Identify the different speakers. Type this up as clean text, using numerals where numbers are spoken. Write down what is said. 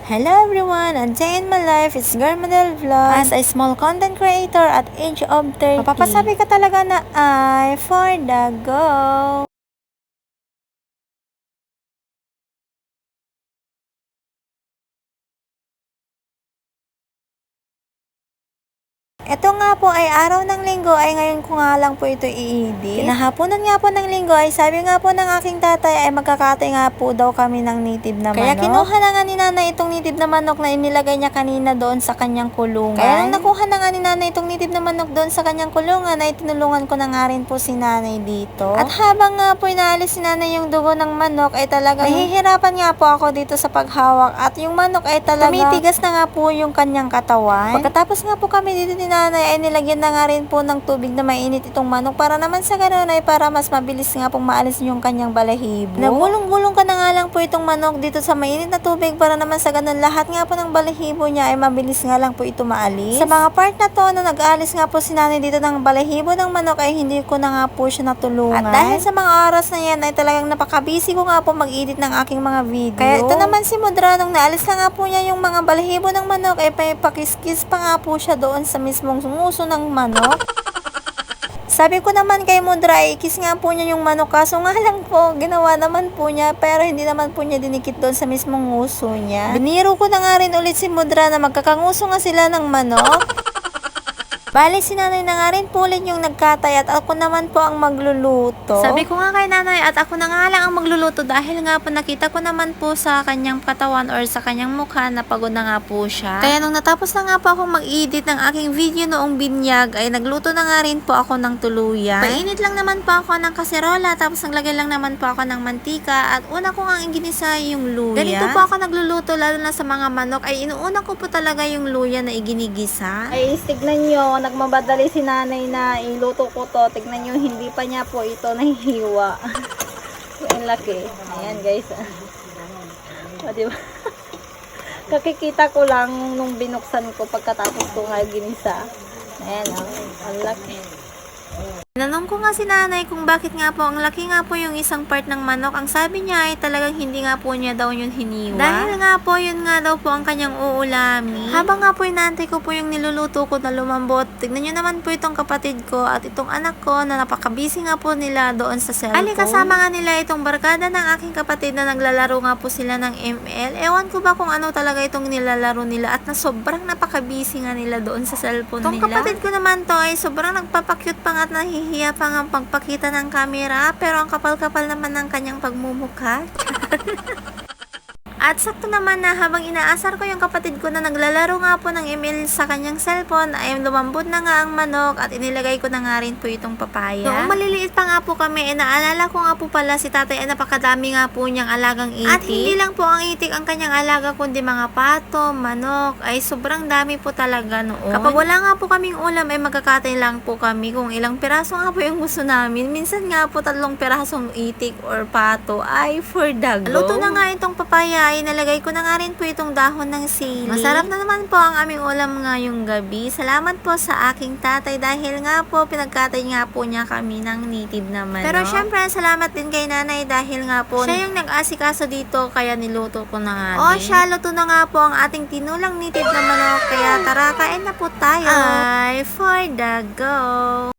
Speaker 1: Hello everyone! A day in my life is Garmadel Vlog. As a small content creator at age of 30, mapapasabi ka talaga na I for the go! Ito nga po ay araw ng linggo ay ngayon ko nga lang po ito i-edit. Kinahaponan nga po ng linggo ay sabi nga po ng aking tatay ay magkakatay nga po daw kami ng native na manok. Kaya kinuha na nga ni nanay itong native na manok na inilagay niya kanina doon sa kanyang kulungan. Kaya nung nakuha na nga ni nanay itong native na manok doon sa kanyang kulungan ay tinulungan ko na nga rin po si nanay dito. At habang nga po inaalis si nanay yung dugo ng manok ay talaga nahihirapan nga po ako dito sa paghawak at yung manok ay talaga tumitigas na nga po yung kanyang katawan. Pagkatapos nga po kami dito ni nanay ay nilagyan na nga rin po ng tubig na mainit itong manok para naman sa ganoon ay para mas mabilis nga pong maalis yung kanyang balahibo. Nagulong-gulong ka na nga lang po itong manok dito sa mainit na tubig para naman sa ganoon lahat nga po ng balahibo niya ay mabilis nga lang po ito maalis. Sa mga part na to na nag-aalis nga po si nanay dito ng balahibo ng manok ay hindi ko na nga po siya natulungan. At dahil sa mga oras na yan ay talagang napaka-busy ko nga po mag-edit ng aking mga video. Kaya ito naman si Mudra nung naalis na nga po niya yung mga balahibo ng manok ay pakis-kis pa nga po siya doon sa mismong nguso ng manok. Sabi ko naman kay Mudra, ikis nga po niya yung manok kaso nga lang po, ginawa naman po niya pero hindi naman po niya dinikit doon sa mismong nguso niya. Biniro ko na nga rin ulit si Mudra na magkakanguso nga sila ng manok. Bali, si nanay na nga rin po ulit yung nagkatay at ako naman po ang magluluto. Sabi ko nga kay nanay at ako na nga lang ang magluluto dahil nga po nakita ko naman po sa kanyang katawan or sa kanyang mukha na pagod na nga po siya. Kaya nung natapos na nga po akong mag-edit ng aking video noong binyag ay nagluto na nga rin po ako ng tuluyan. Painit lang naman po ako ng kaserola tapos naglagay lang naman po ako ng mantika at una ko nga ginisa yung luya. Ganito po ako nagluluto lalo na sa mga manok ay inuuna ko po talaga yung luya na iginigisa.
Speaker 2: Ay, tignan nyo, nagmabadali si nanay na iluto ko to. Tignan nyo, hindi pa niya po ito nahihiwa. Ang laki. Ayan guys. O, diba? Kakikita ko lang nung binuksan ko pagkatapos ko nga ginisa. Ayan, ang laki.
Speaker 1: Tinanong ko nga si nanay kung bakit nga po ang laki nga po yung isang part ng manok. Ang sabi niya ay talagang hindi nga po niya daw yun hiniwa. Dahil nga po yun nga daw po ang kanyang uulami. Habang nga po inaantay ko po yung niluluto ko na lumambot, tignan nyo naman po itong kapatid ko at itong anak ko na napaka-busy nga po nila doon sa cellphone. Ali, kasama nga nila itong barkada ng aking kapatid na naglalaro nga po sila ng ML. Ewan ko ba kung ano talaga itong nilalaro nila at na sobrang napaka-busy nga nila doon sa cellphone nila. Itong kapatid ko naman to ay sobrang nagpapakyut pa nga at nahihiya pa nga pagpakita ng camera pero ang kapal-kapal naman ng kanyang pagmumukha. At sakto naman na habang inaasar ko yung kapatid ko na naglalaro nga po ng email sa kanyang cellphone ay lumambot na nga ang manok at inilagay ko na nga rin po itong papaya. Noong maliliit pa nga po kami, naalala ko nga po pala si tatay ay napakadami nga po niyang alagang itik. At hindi lang po ang itik ang kanyang alaga kundi mga pato, manok, ay sobrang dami po talaga noon. Kapag wala nga po kaming ulam ay magkakatay lang po kami kung ilang piraso nga po yung gusto namin. Minsan nga po 3 pirasong itik or pato ay for the go. Luto na nga itong papaya ay nalagay ko na nga rin po itong dahon ng sili. Masarap na naman po ang aming ulam ngayong gabi. Salamat po sa aking tatay dahil nga po pinagkatay nga po niya kami ng native na manok. Pero syempre salamat din kay nanay dahil nga po siya yung nag-asikaso dito kaya niluto ko na nga din. Siya luto na nga po ang ating tinulang native na manok kaya tara kain na po tayo. I for the go!